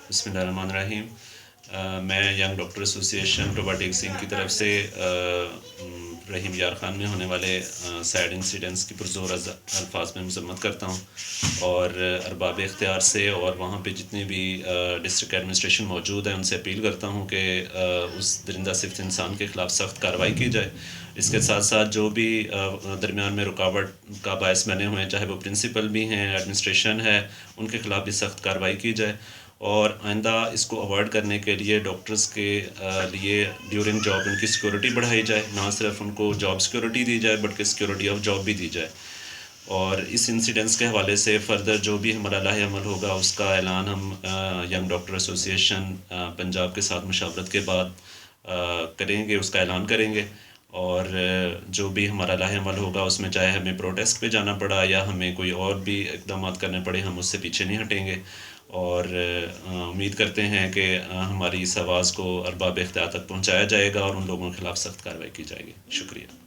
بسم اللہ الرحمن الرحیم۔ میں ینگ ڈاکٹر ایسوسی ایشن روبوٹک سنگھ کی طرف سے رحیم یار خان میں ہونے والے سیڈ انسیڈنٹس کی پرزور الفاظ میں مذمت کرتا ہوں، اور ارباب اختیار سے اور وہاں پہ جتنے بھی ڈسٹرکٹ ایڈمنسٹریشن موجود ہیں ان سے اپیل کرتا ہوں کہ اس درندہ صفت انسان کے خلاف سخت کارروائی کی جائے۔ اس کے ساتھ ساتھ جو بھی درمیان میں رکاوٹ کا باعث بنے ہوئے ہیں، چاہے وہ پرنسپل بھی ہیں، ایڈمنسٹریشن ہے، ان کے خلاف بھی سخت کارروائی کی جائے، اور آئندہ اس کو اوائڈ کرنے کے لیے ڈاکٹرز کے لیے ڈیورنگ جاب ان کی سیکورٹی بڑھائی جائے، نہ صرف ان کو جاب سیکورٹی دی جائے بلکہ سیکورٹی آف جاب بھی دی جائے۔ اور اس انسیڈنٹس کے حوالے سے فردر جو بھی ہمارا لاہ عمل ہوگا اس کا اعلان ہم ینگ ڈاکٹر ایسوسی ایشن پنجاب کے ساتھ مشاورت کے بعد کریں گے، اس کا اعلان کریں گے، اور جو بھی ہمارا لاہ عمل ہوگا اس میں چاہے ہمیں پروٹیسٹ پہ جانا پڑا یا ہمیں کوئی اور بھی اقدامات کرنے پڑے، ہم اس سے پیچھے نہیں ہٹیں گے، اور امید کرتے ہیں کہ ہماری اس آواز کو ارباب اختیار تک پہنچایا جائے گا اور ان لوگوں کے خلاف سخت کارروائی کی جائے گی۔ شکریہ۔